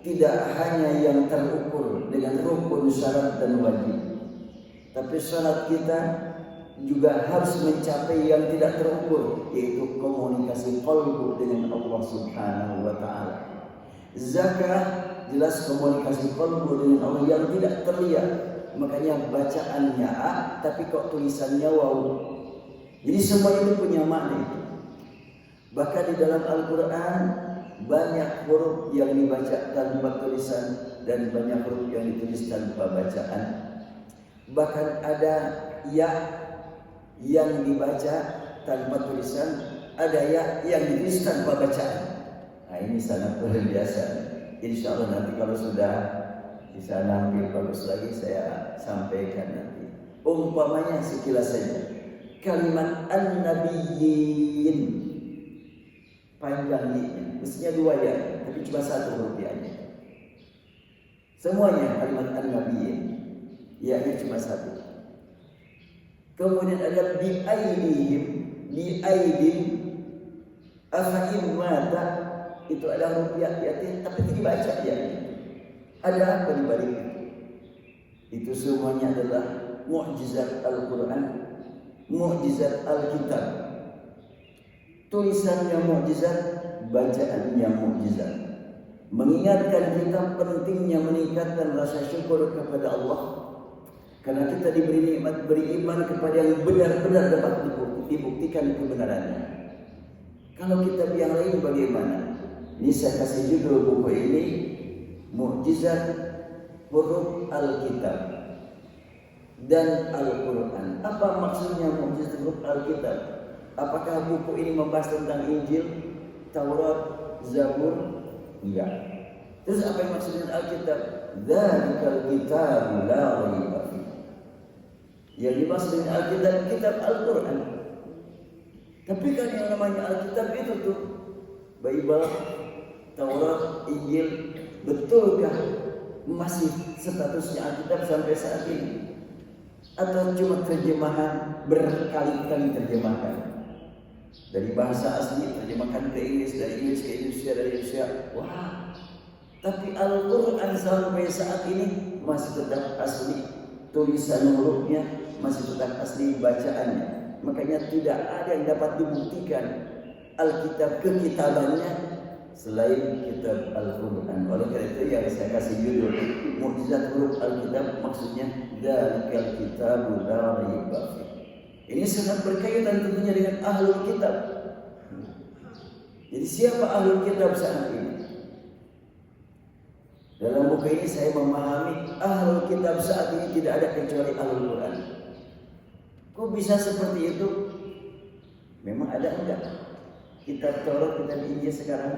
tidak hanya yang terukur dengan rukun, syarat dan wajib, tapi salat kita juga harus mencapai yang tidak terukur, yaitu komunikasi qalbu dengan Allah Subhanahu wa taala. Zakat jelas komunikasi qalbu dengan Allah yang tidak terlihat. Makanya bacaannya A tapi kok tulisannya waw. Jadi semua itu punya makna itu. Bahkan di dalam Al-Qur'an banyak huruf yang dibaca tanpa tulisan dan banyak huruf yang ditulis tanpa bacaan. Bahkan ada ya yang dibaca tanpa tulisan, ada ya yang ditulis tanpa bacaan. Nah, ini sangat luar biasa. Insya Allah nanti kalau sudah bisa nampil bagus lagi saya sampaikan nanti. Umpamanya sekilas saja, kalimat an-nabiyyin panjang ini, mestinya 2 ya, tapi cuma 1 huruf ya-nya. Semuanya kalimat an-nabiyyin, ya-nya cuma 1. Kemudian ada bi'aidihim, afaim mata, itu ada huruf ya, tapi tidak dibaca ya. Ada apa di balik itu? Itu semuanya adalah mukjizat Al-Quran, mukjizat Alkitab. Tulisannya mukjizat, bacaannya mukjizat. Mengingatkan kita pentingnya meningkatkan rasa syukur kepada Allah. Karena kita diberi nikmat beriman kepada yang benar-benar dapat dibuktikan kebenarannya. Kalau kita yang lain bagaimana? Ini saya kasih judul buku ini, Mukjizat Huruf Alkitab dan Al-Quran. Apa maksudnya mukjizat huruf Alkitab? Apakah buku ini membahas tentang Injil, Taurat, Zabur? Enggak. Terus apa yang maksudnya Alkitab? Dzalikal kitabu la raiba fihi. Yang dimaksud dengan Alkitab, kitab Al-Quran. Tapi kan yang namanya Alkitab itu tuh Bible, Taurat, Injil, betulkah masih statusnya Alkitab sampai saat ini? Atau cuma terjemahan berkali-kali terjemahkan? Dari bahasa asli terjemahkan ke Inggris, dari Inggris ke Indonesia, dari Indonesia. Wah, tapi Al-Quran sampai saat ini masih tetap asli. tulisan hurufnya masih tetap asli bacaannya. Makanya tidak ada yang dapat dibuktikan Alkitab kekitabannya selain kitab Al-Quran. Oleh karena itu yang saya kasih judul Mukjizat Huruf Alkitab, maksudnya Dzalikal Kitabu la raiba fiih. Ini sangat berkaitan tentunya dengan Ahlul Kitab. Jadi siapa Ahlul Kitab saat ini? Dalam buku ini saya memahami Ahlul Kitab saat ini tidak ada kecuali Ahlul Quran. Kok bisa seperti itu? Memang ada enggak? Kitab Taurat, kitab Injil sekarang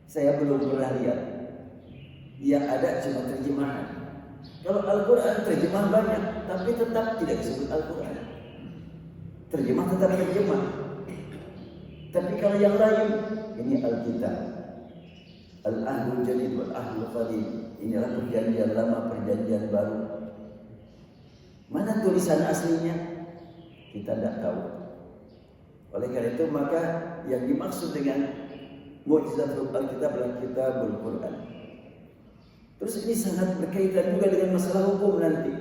saya belum pernah lihat. Yang ada cuma terjemahan. Kalau Al-Quran terjemahan banyak, tapi tetap tidak disebut Al-Quran. Terjemah tetap terjemah. Tapi kalau yang lain, ini Alkitab, Al-Ahdul Jadid wal Ahdul Qadim. Inilah perjanjian lama, perjanjian baru. Mana tulisan aslinya? Kita tidak tahu. Oleh karena itu maka yang dimaksud dengan Mukjizat Huruf Alkitab adalah Kitabul Quran. Terus ini sangat berkaitan juga dengan masalah hukum nanti.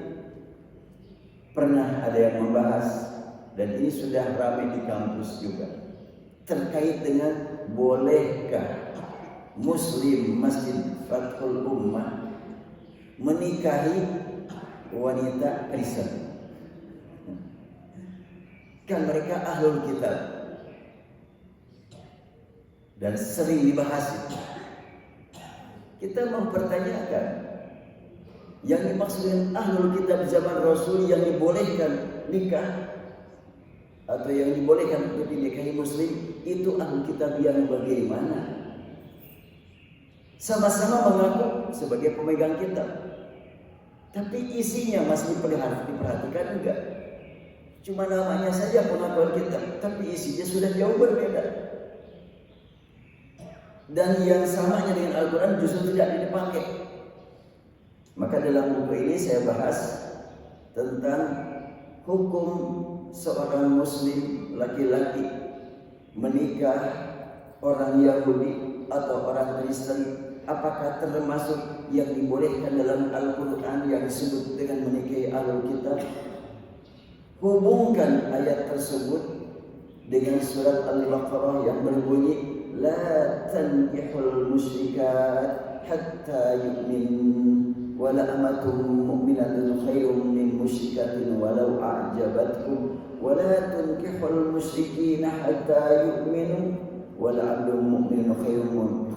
Pernah ada yang membahas, dan ini sudah ramai di kampus juga, terkait dengan bolehkah Muslim Masjid Fathul Ummah menikahi wanita Kristen. Kan mereka Ahlul Kitab dan sering dibahas itu. Kita mempertanyakan yang dimaksud dengan Ahlul Kitab zaman Rasul yang dibolehkan nikah atau yang dibolehkan untuk dinikahi Muslim, itu Ahlul Kitab yang bagaimana? Sama-sama mengaku sebagai pemegang kitab, tapi isinya masih diperhatikan enggak? Cuma namanya saja pengakuan kitab, tapi isinya sudah jauh berbeda. Dan yang samanya dengan Al-Quran justru tidak dipakai. Maka dalam buku ini saya bahas tentang hukum seorang Muslim laki-laki menikah orang Yahudi atau orang Kristen. Apakah termasuk yang dibolehkan dalam Al-Quran yang disebut dengan menikahi Ahlul Kitab? Hubungkan ayat tersebut dengan surat Al-Baqarah yang berbunyi La tankihul musyrikat hatta yu'min wa la amatun mu'minatun khairum min musyrikatin walau a'jabatkum wa la tankihul musyrikina hatta yu'minu wa la 'abdun mu'minun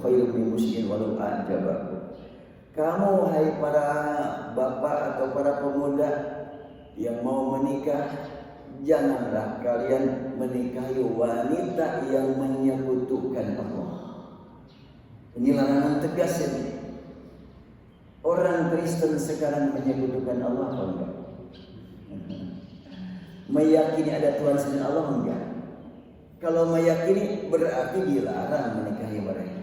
khairum min musyrikin walau a'jabakum. Kamu hai para bapak atau para pemuda yang mau menikah, janganlah kalian menikahi wanita yang menyekutukan Allah. Ini larangan tegas ini. Orang Kristen sekarang menyekutukan Allah atau enggak? Meyakini ada Tuhan selain Allah enggak? Kalau meyakini berarti dilarang menikahi mereka.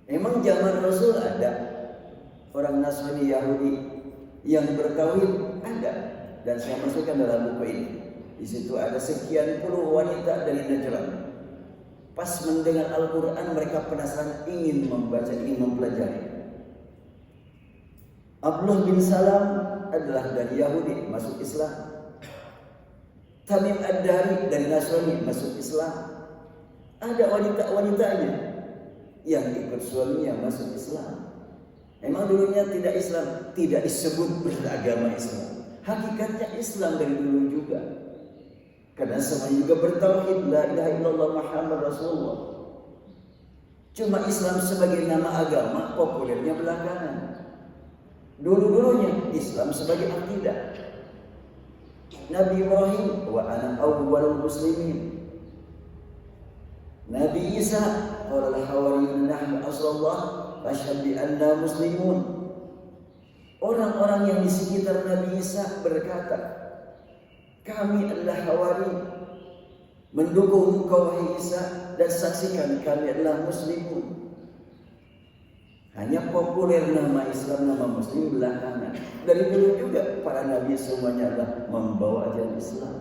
Memang zaman Rasul ada orang Nasrani Yahudi yang bertauhid, ada, dan saya masukkan dalam buku ini. Di situ ada sekian puluh wanita dari Najran. Pas mendengar Al-Quran mereka penasaran, ingin membaca, ingin mempelajari. Abdullah bin Salam adalah dari Yahudi, masuk Islam. Tamim Ad-Dari dari Nasrani masuk Islam. Ada wanita-wanitanya yang ikut suaminya masuk Islam. Memang dulunya tidak Islam, tidak disebut beragama Islam. Hakikatnya Islam dari dulu juga. Karena semua juga bertauhid la ilaha illallah Muhammad Rasulullah. Cuma Islam sebagai nama agama populernya belakangan. Dulu-dulunya Islam sebagai akidah. Nabi Ibrahim wa ana awwalul muslimin. Nabi Isa qala al-hawariyun nahnu asrullah fashhad bi anna muslimun. Orang-orang yang di sekitar Nabi Isa berkata, kami adalah hawari, mendukung engkau wahai Isa, dan saksikan kami adalah muslimun. Hanya populer nama Islam, nama Muslim belakangan. Dari dulu juga para nabi semuanya adalah membawa ajaran Islam.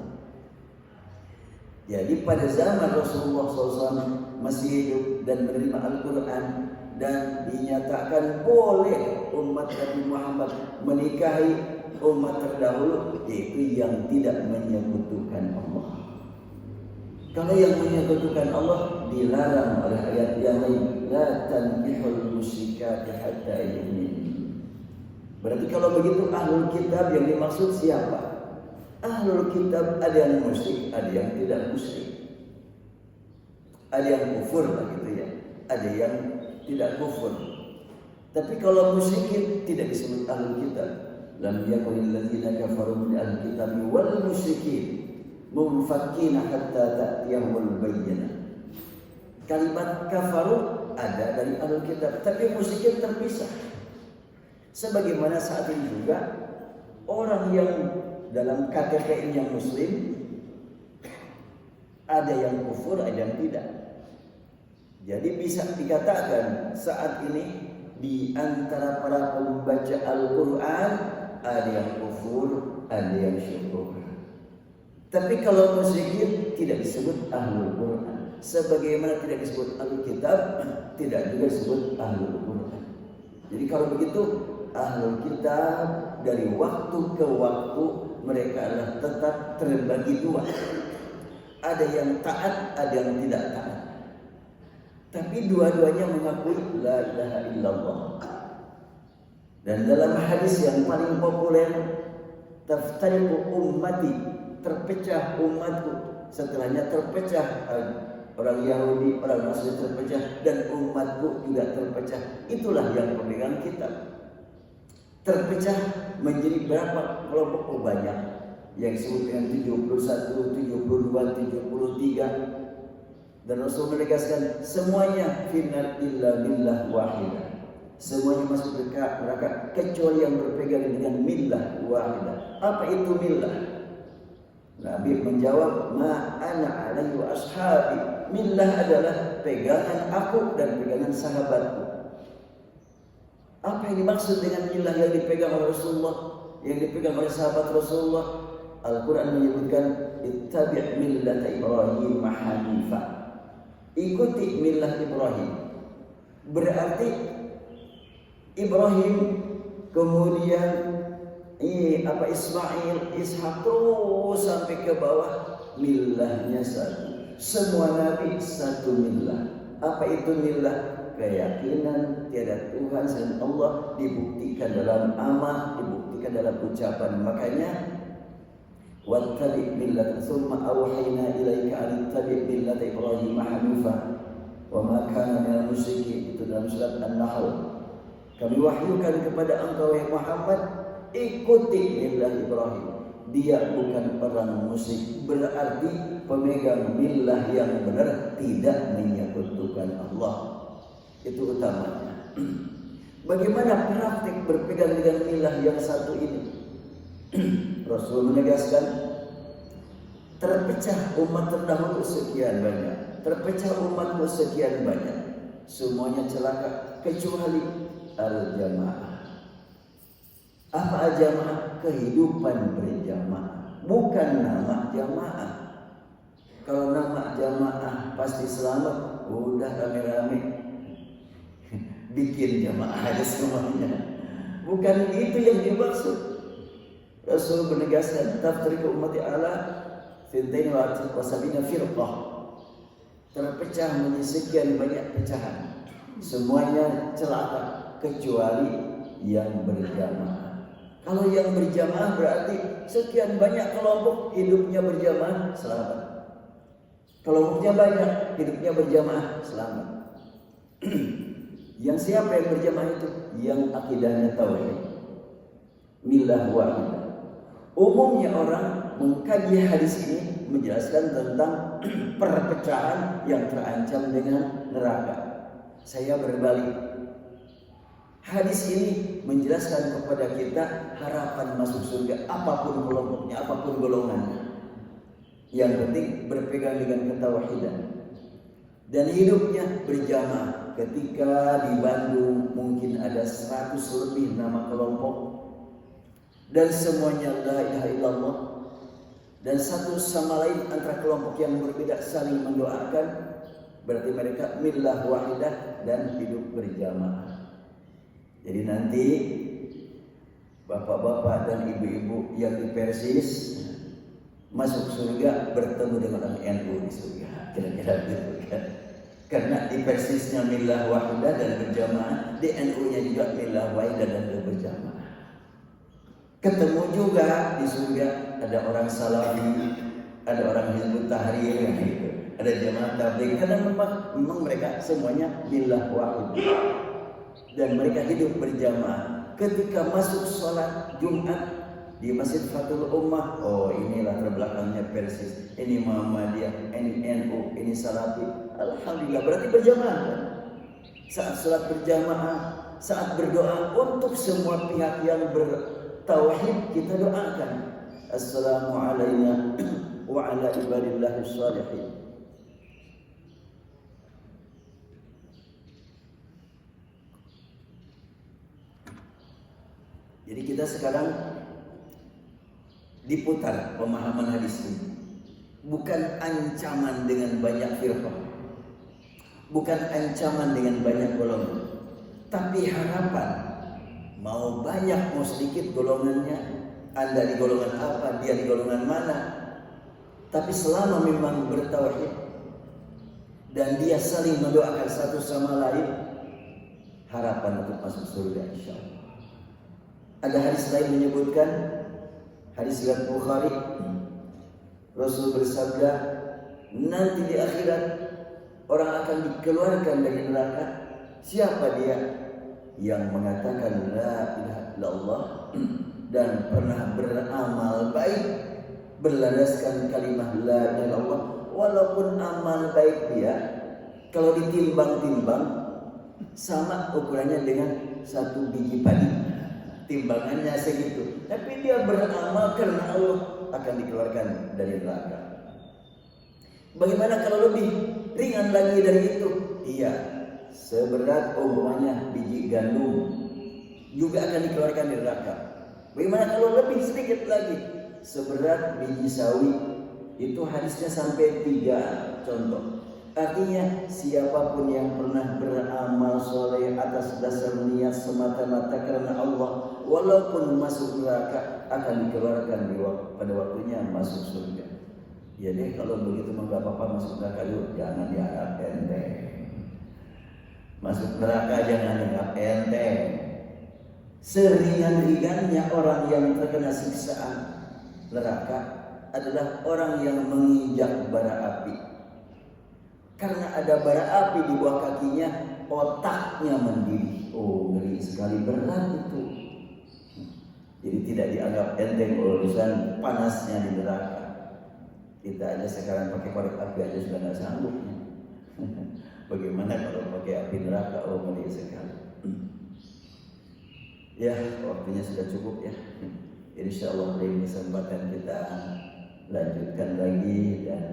Jadi pada zaman Rasulullah SAW masih hidup dan menerima Al-Quran, dan dinyatakan boleh umat Nabi Muhammad menikahi umat terdahulu, yaitu yang tidak menyekutukan Allah. Kalau yang menyekutukan Allah dilarang oleh ayat yang lain, la tankihul musyrikati hatta yu'min. Berarti kalau begitu ahlul kitab yang dimaksud siapa? Ahlul kitab ada yang musyrik, ada yang tidak musyrik. Ada yang kufur begitu ya, ada yang tidak kufur. Tapi kalau musyrikin tidak disebut ahlul kitab. Lam yakunil ladzina kafaru min ahlil kitab wal musyrikin munfakkina hatta ta'tiyahumul bayyinah. Kalimat kafaru ada dari ahlul kitab, tapi musyrikin terpisah. Sebagaimana saat ini juga orang yang dalam KTP yang muslim ada yang kufur, ada yang tidak. Jadi bisa dikatakan saat ini di antara para pembaca Al-Quran ada yang kufur, ada yang syukur. Tapi kalau musyrikin tidak disebut ahlul Quran, sebagaimana tidak disebut ahlul kitab, tidak juga disebut ahlul Quran. Jadi kalau begitu ahlul kitab dari waktu ke waktu mereka adalah tetap terbagi dua. Ada yang taat, ada yang tidak taat. Tapi dua-duanya mengakui la ilaha illallah. Dan dalam hadis yang paling populer, taftariqu ummati, terpecah umatku, setelahnya terpecah orang Yahudi, orang Nasrani terpecah, dan umatku juga terpecah. Itulah yang pemegang kitab. Terpecah menjadi berapa kelompok? Oh, banyak. Yang disebut dengan 71, 72, 73. Dan Rasul menegaskan semuanya finnar illa billah wahidah. Semuanya masuk neraka kecuali yang berpegang dengan millah wahidah. Apa itu millah? Nabi menjawab, ma ana alaihi wa ashabi. Millah adalah pegangan aku dan pegangan sahabatku. Apa yang dimaksud dengan millah yang dipegang oleh Rasulullah, yang dipegang oleh sahabat Rasulullah? Al-Quran menyebutkan ittabi' millata Ibrahim hanifa. Ikuti millah Ibrahim. Berarti Ibrahim kemudian Ismail, Ishak terus sampai ke bawah, millahnya satu. Semua nabi satu millah. Apa itu millah? Keyakinan tiada Tuhan selain Allah dibuktikan dalam amal, dibuktikan dalam ucapan. Makanya wattabi' millata tsumma awhayna ilaika an tattabi' millata Ibrahim hanifa wa ma kana minal musyrikin. Itu dalam surat An-Nahl. Kami wahyukan kepada engkau ya Muhammad, ikuti millah Ibrahim. Dia bukan orang musyrik, berarti pemegang millah yang benar tidak menyekutukan Allah. Itu utamanya. Bagaimana praktik berpegang dengan millah yang satu ini? Rasul menegaskan, terpecah umat terdahulu sekian banyak, terpecah umatmu sekian banyak, semuanya celaka kecuali al-jamaah. Apa al-jamaah? Kehidupan berjamaah, bukan nama jamaah. Kalau nama jamaah pasti selamat, udah rame-rame bikin jamaah aja semuanya. Bukan itu yang dimaksud. Rasul menegaskan taftariqu ummati ala fintain wa sabina firqah. Terpecah menjadi sekian banyak pecahan. Semuanya celaka kecuali yang berjamaah. Kalau yang berjamaah berarti sekian banyak kelompok hidupnya berjamaah selamat. Kelompoknya banyak hidupnya berjamaah selamat. Yang siapa yang berjamaah itu? Yang akidahnya tauhid, millah wahidah. Umumnya orang mengkaji hadis ini menjelaskan tentang perpecahan yang terancam dengan neraka. Saya berbalik. Hadis ini menjelaskan kepada kita harapan masuk surga, apapun kelompoknya, apapun golongannya. Yang penting berpegang dengan ketauhidan dan hidupnya berjamaah. Ketika di Bandung mungkin ada 100 lebih nama kelompok dan semuanya la ilaha illallah, dan satu sama lain antara kelompok yang berbeda saling mendoakan, berarti mereka millah wahidah dan hidup berjamaah. Jadi nanti bapak-bapak dan ibu-ibu yang di Persis masuk surga bertemu dengan orang NU di surga, kira-kira gitu kan. Karena di Persisnya millah wahidah dan berjamaah, di NU-nya juga millah wahidah dan berjamaah. Ketemu juga di surga, ada orang Salafi, ada orang Hizbut Tahrir gitu, ada jamaah tabligh. Karena memang mereka semuanya millah wahidah dan mereka hidup berjamaah. Ketika masuk sholat Jumat di Masjid Fathul Ummah, oh inilah terbelakangnya Persis, ini Muhammadiyah, ini NU, ini Salafi. Alhamdulillah, berarti berjamaah. Saat sholat berjamaah, saat berdoa untuk semua pihak yang bertauhid, kita doakan Assalamualaikum wa ala ibadillahis shalihin. Jadi kita sekarang diputar pemahaman hadis ini, bukan ancaman dengan banyak firqah, bukan ancaman dengan banyak golongan, tapi harapan. Mau banyak mau sedikit golongannya, Anda di golongan apa, dia di golongan mana, tapi selama memang bertauhid dan dia saling mendoakan satu sama lain, harapan untuk masuk surga insyaallah. Ada hadis lain menyebutkan, hadis riwayat Bukhari, Rasul bersabda, nanti di akhirat orang akan dikeluarkan dari neraka. Siapa dia? Yang mengatakan la ilaha illallah dan pernah beramal baik berlandaskan kalimat la ilaha illallah. Walaupun amal baik dia, kalau ditimbang-timbang sama ukurannya dengan satu biji padi, timbangannya segitu, tapi dia beramal karena Allah, akan dikeluarkan dari neraka. Bagaimana kalau lebih ringan lagi dari itu? Iya, seberat umpamanya biji gandum juga akan dikeluarkan dari neraka. Bagaimana kalau lebih sedikit lagi? Seberat biji sawi. Itu hadisnya sampai 3 contoh. Artinya siapapun yang pernah beramal soleh atas dasar niat semata-mata karena Allah, walaupun masuk neraka akan dikeluarkan pada waktunya masuk surga. Ya deh, kalau begitu mah gak apa-apa masuk neraka dulu, jangan dianggap enteng. Masuk neraka jangan dianggap enteng. Seringan-ringannya orang yang terkena siksaan neraka adalah orang yang menginjak bara api. Karena ada bara api di bawah kakinya, otaknya mendidih. Oh, ngeri sekali, berat itu. Jadi tidak dianggap enteng urusan panasnya di neraka. Kita aja sekarang pakai korek api aja sudah tidak sanggup. Bagaimana kalau pakai api neraka? Oh, ngeri sekali. Ya, waktunya sudah cukup ya. Insyaallah dari kesempatan kita lanjutkan lagi, dan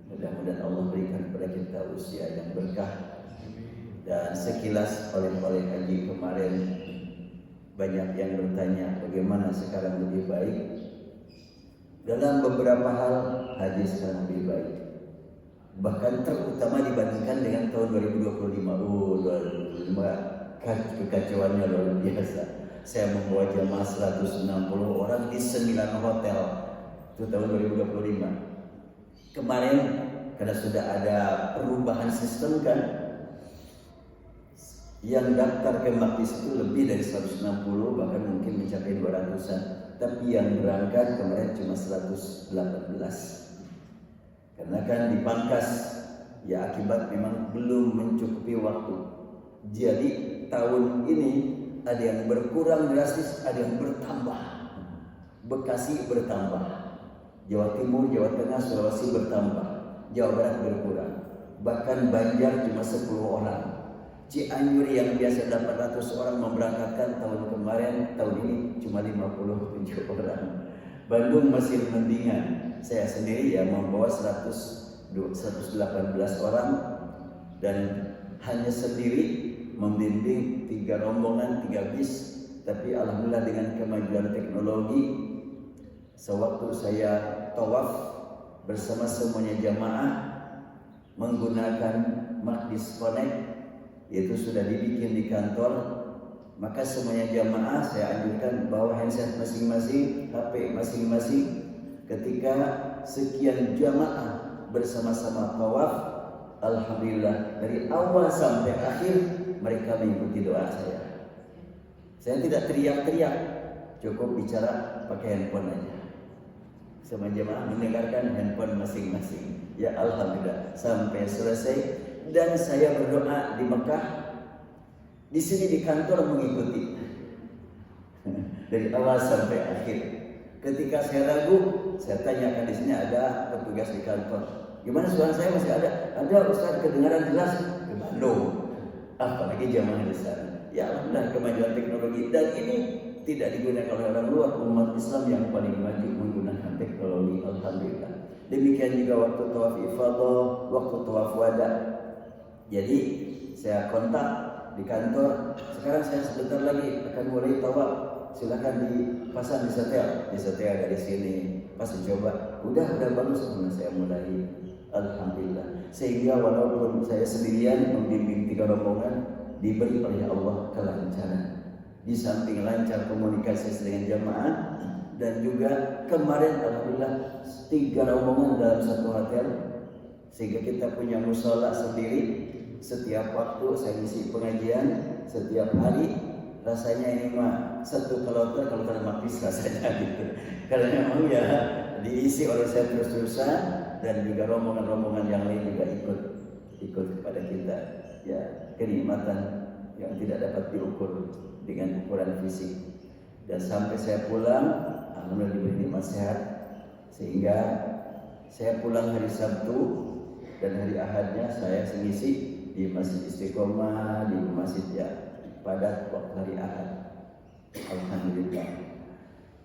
mudah-mudahan Allah berikan kepada kita usia yang berkah. Dan sekilas oleh haji kemarin banyak yang bertanya bagaimana sekarang lebih baik. Dalam beberapa hal haji sekarang lebih baik, bahkan terutama dibandingkan dengan tahun 2025. 2025 kekacauannya luar biasa. Saya membawa jamaah 160 orang di 9 hotel itu tahun 2025. Kemarin karena sudah ada perubahan sistem kan, yang daftar ke Makdis itu lebih dari 160, bahkan mungkin mencapai 200-an. Tapi yang berangkat kemarin cuma 118. Karena kan dipangkas, ya akibat memang belum mencukupi waktu. Jadi tahun ini ada yang berkurang drastis, ada yang bertambah. Bekasi bertambah, Jawa Timur, Jawa Tengah, Sulawesi bertambah, Jawa Barat berkurang. Bahkan Banjar cuma 10 orang. Cianjur yang biasa 800 orang memberangkatkan tahun kemarin, tahun ini cuma 57 orang. Bandung masih mendingan. Saya sendiri ya membawa 118 orang dan hanya sendiri membimbing 3 rombongan, 3 bis. Tapi alhamdulillah dengan kemajuan teknologi, sewaktu saya tawaf bersama semuanya jamaah menggunakan Makdis Connect, yaitu sudah dibikin di kantor, Maka semuanya jamaah saya anjurkan bawa handset masing-masing, HP masing-masing. Ketika sekian jamaah bersama-sama tawaf, alhamdulillah dari awal sampai akhir mereka mengikuti doa saya. Saya tidak teriak-teriak, cukup bicara pakai handphone aja. Semua jemaah mendengarkan handphone masing-masing. Ya alhamdulillah sampai selesai dan saya berdoa di Mekah, di sini di kantor mengikuti dari awal sampai akhir. Ketika saya ragu, saya tanyakan di sini ada petugas di kantor. Gimana suara saya masih ada? Ada Ustaz, kedengaran jelas ke Bandung. Apalagi jamaah di sana. Ya alhamdulillah kemajuan teknologi dan ini tidak digunakan oleh orang luar, umat Islam yang paling maju menggunakan teknologi, alhamdulillah. Demikian juga waktu tawaf ifadah, waktu tawaf wada. Jadi saya kontak di kantor, sekarang saya sebentar lagi akan mulai tawaf, silakan dipasang di setel dari sini. Pas coba, udah bagus, saya mulai, alhamdulillah. Sehingga walaupun saya sendirian membimbing 3 rombongan, diberi oleh Allah kelancaran. Di samping lancar komunikasi dengan jamaah dan juga kemarin alhamdulillah 3 rombongan dalam satu hotel, sehingga kita punya mushola sendiri. Setiap waktu saya isi pengajian setiap hari. Rasanya ini mah satu kloter makis rasanya gitu. Karena memang ya diisi oleh saya terus-terusan dan juga rombongan-rombongan yang lain juga ikut kepada kita. Ya, kenikmatan yang tidak dapat diukur dengan ukuran fisik. Dan sampai saya pulang, alhamdulillah diberi nikmat sehat, sehingga saya pulang hari Sabtu dan hari Ahadnya saya mengisi di Masjid Istiqomah, di masjid ya padat waktu hari Ahad. Alhamdulillah.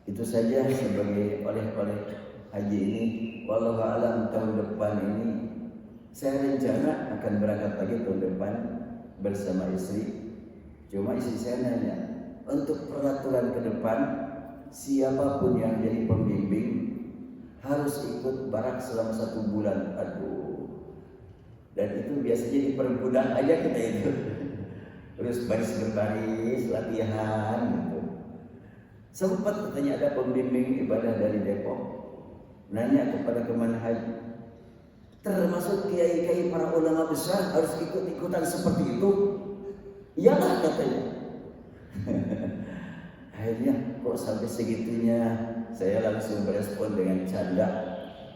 Itu saja sebagai oleh-oleh haji ini. Wallahu a'lam, tahun depan ini saya rencana akan berangkat lagi tahun depan bersama istri. Cuma istri saya nanya, untuk peraturan ke depan siapapun yang jadi pembimbing harus ikut barak selama 1 bulan. Aduh. Dan itu biasanya diperbudak aja kita itu. Terus baris berbaris, latihan gitu. Sempat katanya ada pembimbing ibadah dari Depok nanya kepada Kemenhaj, termasuk kiai-kiai para ulama besar harus ikut-ikutan seperti itu? Iyalah katanya. Akhirnya kok sampai segitunya, saya langsung berespon dengan canda.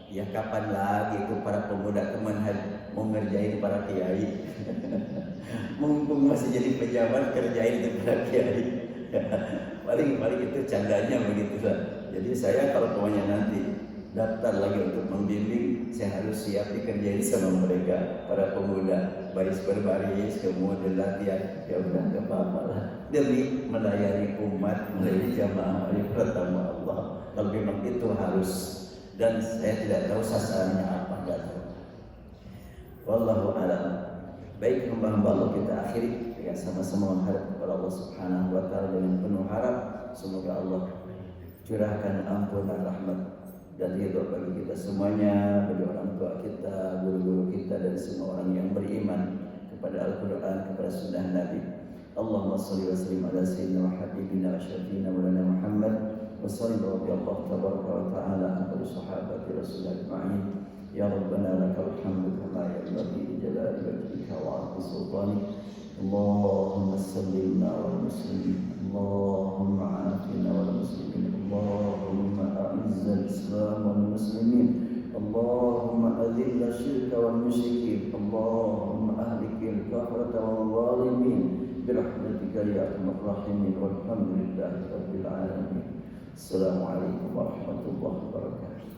Ya kapan lagi itu para pemuda Kemenhaj mau ngerjain para kiai? Mumpung masih jadi pejabat, kerjain itu para kiai. Paling itu candanya begitu lah. Jadi saya kalau pokoknya nanti daftar lagi untuk membimbing, saya harus siap dikerjain sama mereka, para pemuda, baris berbaris, kemudian latihan. Ya udah gak apa-apa lah, demi melayani umat, melayani jamaah hari pertama Allah. Kalau memang itu harus, dan saya tidak tahu sasarannya apa, enggak tahu. Wallahu a'lam. Baik, hamba-hamba Allah, kita akhiri dengan sama-sama mengharap kepada Allah Subhanahu wa taala dengan penuh harap semoga Allah curahkan ampunan rahmat dan ridha bagi kita semuanya, bagi orang tua kita, guru-guru kita dan semua orang yang beriman kepada Al-Qur'an, kepada sunnah Nabi. Allahumma shalli wa sallim ala sayyidina wa habibina wa syafiina wa lana Muhammad wa sallallahu radhiyallahu tabaraka wa ta'ala an sahabati Rasulullah ajma'in. Ya Rabbana lakal hamdu kama yanbaghi li jalali wajhika wa 'azimi sultanik. Allahumma sallimna wal muslimin, Allahumma afina wal muslimin, Allahumma a'izzal Islam wal muslimin, Allahumma adhil syirka wal musyrikin, Allahumma ahlikil kafarata wal zalimin birahmatika ya arhamar rahimin, walhamdulillahi rabbil alamin. Assalamualaikum warahmatullahi wabarakatuh.